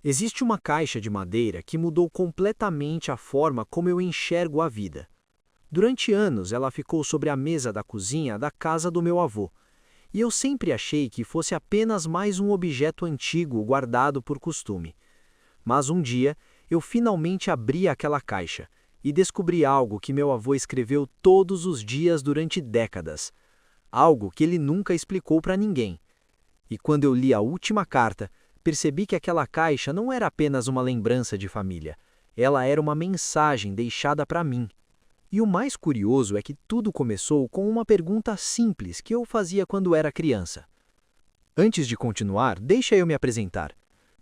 Existe uma caixa de madeira que mudou completamente a forma como eu enxergo a vida. Durante anos, ela ficou sobre a mesa da cozinha da casa do meu avô, e eu sempre achei que fosse apenas mais um objeto antigo guardado por costume. Mas um dia, eu finalmente abri aquela caixa e descobri algo que meu avô escreveu todos os dias durante décadas. Algo que ele nunca explicou para ninguém. E quando eu li a última carta, percebi que aquela caixa não era apenas uma lembrança de família. Ela era uma mensagem deixada para mim. E o mais curioso é que tudo começou com uma pergunta simples que eu fazia quando era criança. Antes de continuar, deixa eu me apresentar.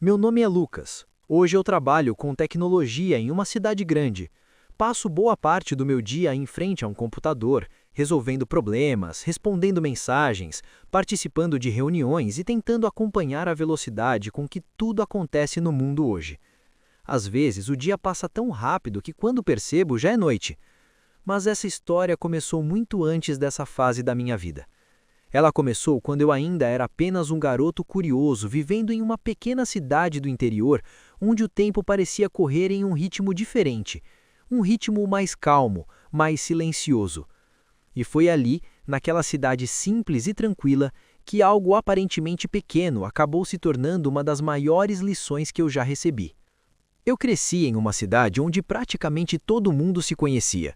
Meu nome é Lucas. Hoje eu trabalho com tecnologia em uma cidade grande. Passo boa parte do meu dia em frente a um computador, resolvendo problemas, respondendo mensagens, participando de reuniões e tentando acompanhar a velocidade com que tudo acontece no mundo hoje. Às vezes, o dia passa tão rápido que quando percebo já é noite. Mas essa história começou muito antes dessa fase da minha vida. Ela começou quando eu ainda era apenas um garoto curioso vivendo em uma pequena cidade do interior, onde o tempo parecia correr em um ritmo diferente, um ritmo mais calmo, mais silencioso. E foi ali, naquela cidade simples e tranquila, que algo aparentemente pequeno acabou se tornando uma das maiores lições que eu já recebi. Eu cresci em uma cidade onde praticamente todo mundo se conhecia.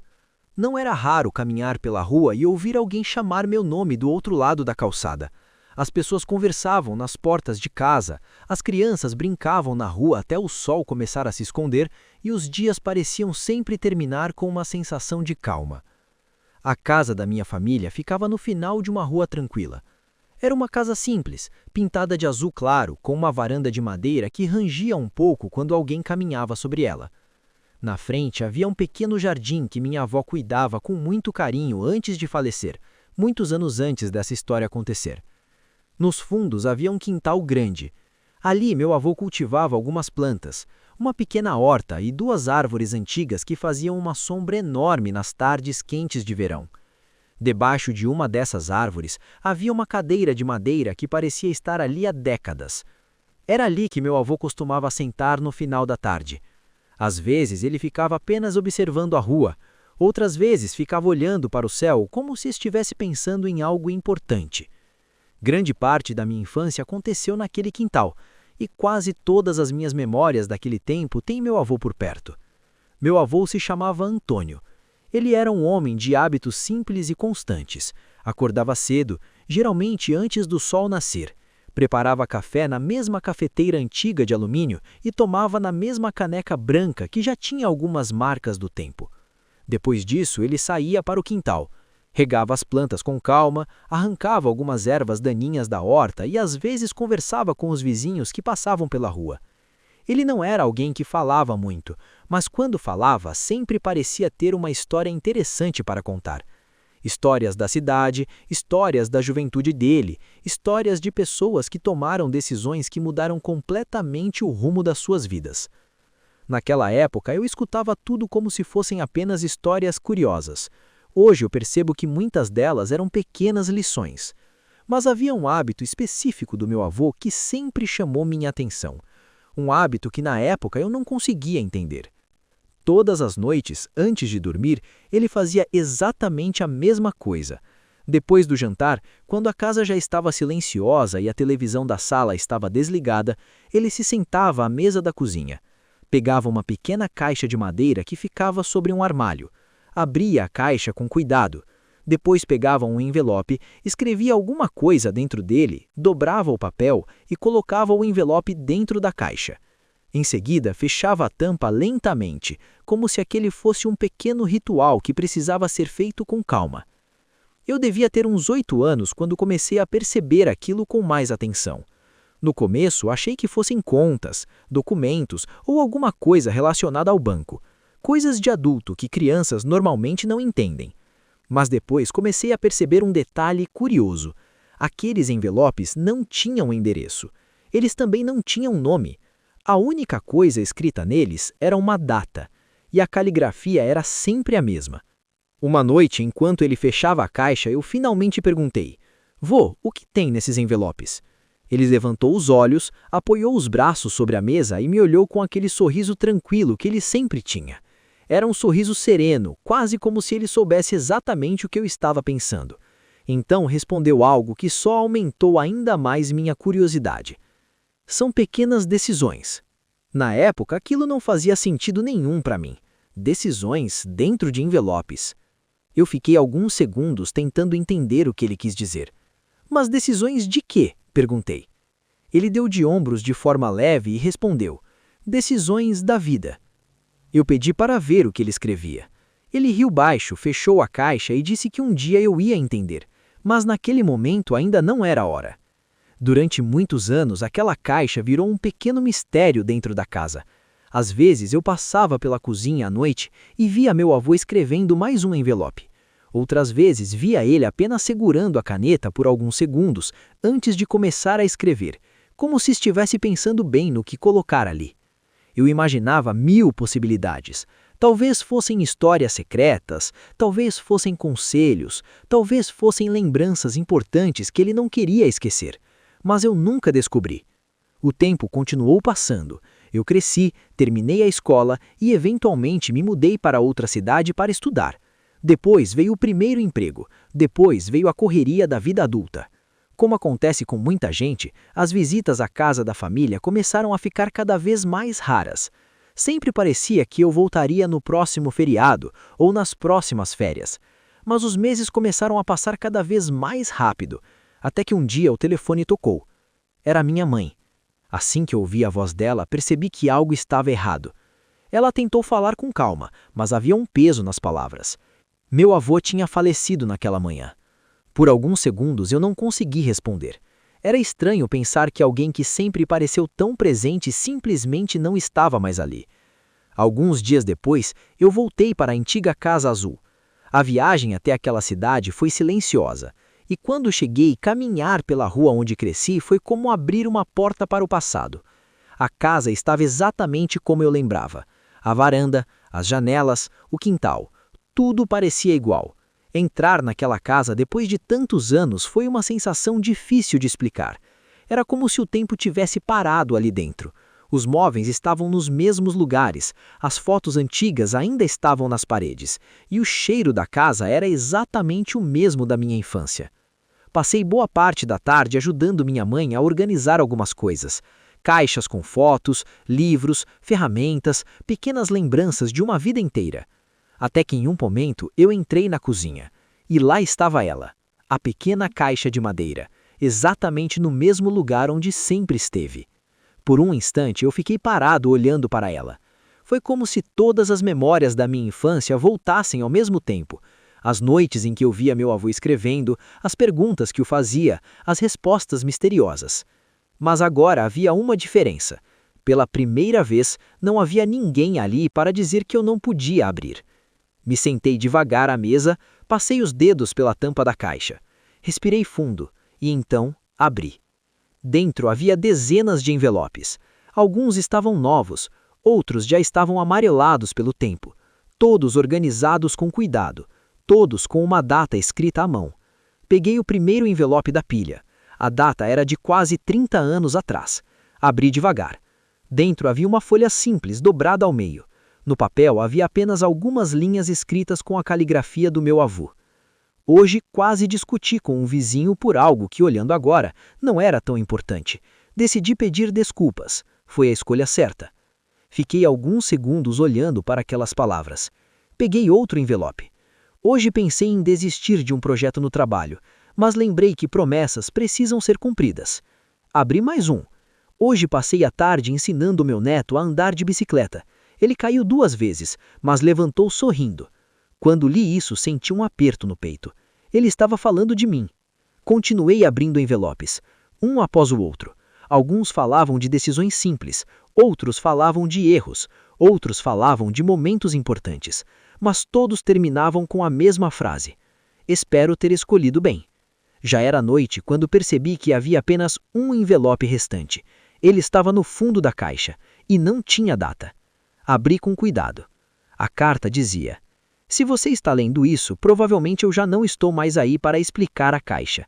Não era raro caminhar pela rua e ouvir alguém chamar meu nome do outro lado da calçada. As pessoas conversavam nas portas de casa, as crianças brincavam na rua até o sol começar a se esconder e os dias pareciam sempre terminar com uma sensação de calma. A casa da minha família ficava no final de uma rua tranquila. Era uma casa simples, pintada de azul claro, com uma varanda de madeira que rangia um pouco quando alguém caminhava sobre ela. Na frente havia um pequeno jardim que minha avó cuidava com muito carinho antes de falecer, muitos anos antes dessa história acontecer. Nos fundos havia um quintal grande. Ali meu avô cultivava algumas plantas, uma pequena horta e duas árvores antigas que faziam uma sombra enorme nas tardes quentes de verão. Debaixo de uma dessas árvores havia uma cadeira de madeira que parecia estar ali há décadas. Era ali que meu avô costumava sentar no final da tarde. Às vezes ele ficava apenas observando a rua, outras vezes ficava olhando para o céu como se estivesse pensando em algo importante. Grande parte da minha infância aconteceu naquele quintal, e quase todas as minhas memórias daquele tempo têm meu avô por perto. Meu avô se chamava Antônio. Ele era um homem de hábitos simples e constantes. Acordava cedo, geralmente antes do sol nascer. Preparava café na mesma cafeteira antiga de alumínio e tomava na mesma caneca branca que já tinha algumas marcas do tempo. Depois disso, ele saía para o quintal. Regava as plantas com calma, arrancava algumas ervas daninhas da horta e às vezes conversava com os vizinhos que passavam pela rua. Ele não era alguém que falava muito, mas quando falava sempre parecia ter uma história interessante para contar. Histórias da cidade, histórias da juventude dele, histórias de pessoas que tomaram decisões que mudaram completamente o rumo das suas vidas. Naquela época eu escutava tudo como se fossem apenas histórias curiosas. Hoje eu percebo que muitas delas eram pequenas lições. Mas havia um hábito específico do meu avô que sempre chamou minha atenção. Um hábito que na época eu não conseguia entender. Todas as noites, antes de dormir, ele fazia exatamente a mesma coisa. Depois do jantar, quando a casa já estava silenciosa e a televisão da sala estava desligada, ele se sentava à mesa da cozinha. Pegava uma pequena caixa de madeira que ficava sobre um armário. Abria a caixa com cuidado. Depois pegava um envelope, escrevia alguma coisa dentro dele, dobrava o papel e colocava o envelope dentro da caixa. Em seguida, fechava a tampa lentamente, como se aquele fosse um pequeno ritual que precisava ser feito com calma. Eu devia ter uns 8 anos quando comecei a perceber aquilo com mais atenção. No começo, achei que fossem contas, documentos ou alguma coisa relacionada ao banco. Coisas de adulto que crianças normalmente não entendem. Mas depois comecei a perceber um detalhe curioso. Aqueles envelopes não tinham endereço. Eles também não tinham nome. A única coisa escrita neles era uma data, e a caligrafia era sempre a mesma. Uma noite, enquanto ele fechava a caixa, eu finalmente perguntei: "Vô, o que tem nesses envelopes?" Ele levantou os olhos, apoiou os braços sobre a mesa e me olhou com aquele sorriso tranquilo que ele sempre tinha. Era um sorriso sereno, quase como se ele soubesse exatamente o que eu estava pensando. Então respondeu algo que só aumentou ainda mais minha curiosidade. São pequenas decisões. Na época, aquilo não fazia sentido nenhum para mim. Decisões dentro de envelopes. Eu fiquei alguns segundos tentando entender o que ele quis dizer. Mas decisões de quê? Perguntei. Ele deu de ombros de forma leve e respondeu: decisões da vida. Eu pedi para ver o que ele escrevia. Ele riu baixo, fechou a caixa e disse que um dia eu ia entender, mas naquele momento ainda não era a hora. Durante muitos anos, aquela caixa virou um pequeno mistério dentro da casa. Às vezes, eu passava pela cozinha à noite e via meu avô escrevendo mais um envelope. Outras vezes, via ele apenas segurando a caneta por alguns segundos antes de começar a escrever, como se estivesse pensando bem no que colocar ali. Eu imaginava 1000 possibilidades. Talvez fossem histórias secretas, talvez fossem conselhos, talvez fossem lembranças importantes que ele não queria esquecer. Mas eu nunca descobri. O tempo continuou passando. Eu cresci, terminei a escola e eventualmente me mudei para outra cidade para estudar. Depois veio o primeiro emprego, depois veio a correria da vida adulta. Como acontece com muita gente, as visitas à casa da família começaram a ficar cada vez mais raras. Sempre parecia que eu voltaria no próximo feriado ou nas próximas férias. Mas os meses começaram a passar cada vez mais rápido, até que um dia o telefone tocou. Era minha mãe. Assim que eu ouvi a voz dela, percebi que algo estava errado. Ela tentou falar com calma, mas havia um peso nas palavras. Meu avô tinha falecido naquela manhã. Por alguns segundos eu não consegui responder. Era estranho pensar que alguém que sempre pareceu tão presente simplesmente não estava mais ali. Alguns dias depois, eu voltei para a antiga Casa Azul. A viagem até aquela cidade foi silenciosa, e quando cheguei, caminhar pela rua onde cresci foi como abrir uma porta para o passado. A casa estava exatamente como eu lembrava. A varanda, as janelas, o quintal. Tudo parecia igual. Entrar naquela casa depois de tantos anos foi uma sensação difícil de explicar. Era como se o tempo tivesse parado ali dentro. Os móveis estavam nos mesmos lugares, as fotos antigas ainda estavam nas paredes, e o cheiro da casa era exatamente o mesmo da minha infância. Passei boa parte da tarde ajudando minha mãe a organizar algumas coisas. Caixas com fotos, livros, ferramentas, pequenas lembranças de uma vida inteira. Até que em um momento eu entrei na cozinha. E lá estava ela, a pequena caixa de madeira, exatamente no mesmo lugar onde sempre esteve. Por um instante eu fiquei parado olhando para ela. Foi como se todas as memórias da minha infância voltassem ao mesmo tempo. As noites em que eu via meu avô escrevendo, as perguntas que o fazia, as respostas misteriosas. Mas agora havia uma diferença. Pela primeira vez, não havia ninguém ali para dizer que eu não podia abrir. Me sentei devagar à mesa, passei os dedos pela tampa da caixa. Respirei fundo e então abri. Dentro havia dezenas de envelopes. Alguns estavam novos, outros já estavam amarelados pelo tempo. Todos organizados com cuidado, todos com uma data escrita à mão. Peguei o primeiro envelope da pilha. A data era de quase 30 anos atrás. Abri devagar. Dentro havia uma folha simples, dobrada ao meio. No papel havia apenas algumas linhas escritas com a caligrafia do meu avô. Hoje quase discuti com um vizinho por algo que, olhando agora, não era tão importante. Decidi pedir desculpas. Foi a escolha certa. Fiquei alguns segundos olhando para aquelas palavras. Peguei outro envelope. Hoje pensei em desistir de um projeto no trabalho, mas lembrei que promessas precisam ser cumpridas. Abri mais um. Hoje passei a tarde ensinando meu neto a andar de bicicleta. Ele caiu 2 vezes, mas levantou sorrindo. Quando li isso, senti um aperto no peito. Ele estava falando de mim. Continuei abrindo envelopes, um após o outro. Alguns falavam de decisões simples, outros falavam de erros, outros falavam de momentos importantes, mas todos terminavam com a mesma frase: espero ter escolhido bem. Já era noite quando percebi que havia apenas um envelope restante. Ele estava no fundo da caixa e não tinha data. Abri com cuidado. A carta dizia: se você está lendo isso, provavelmente eu já não estou mais aí para explicar a caixa.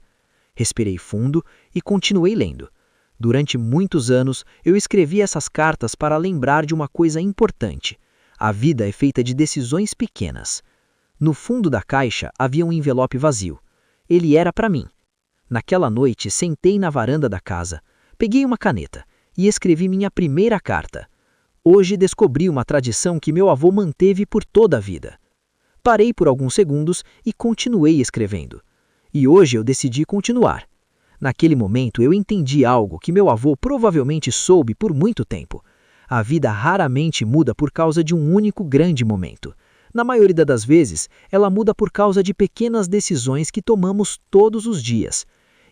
Respirei fundo e continuei lendo. Durante muitos anos, eu escrevi essas cartas para lembrar de uma coisa importante. A vida é feita de decisões pequenas. No fundo da caixa havia um envelope vazio. Ele era para mim. Naquela noite, sentei na varanda da casa, peguei uma caneta e escrevi minha primeira carta. Hoje descobri uma tradição que meu avô manteve por toda a vida. Parei por alguns segundos e continuei escrevendo. E hoje eu decidi continuar. Naquele momento eu entendi algo que meu avô provavelmente soube por muito tempo. A vida raramente muda por causa de um único grande momento. Na maioria das vezes, ela muda por causa de pequenas decisões que tomamos todos os dias.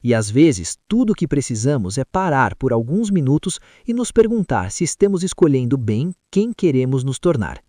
E às vezes, tudo o que precisamos é parar por alguns minutos e nos perguntar se estamos escolhendo bem quem queremos nos tornar.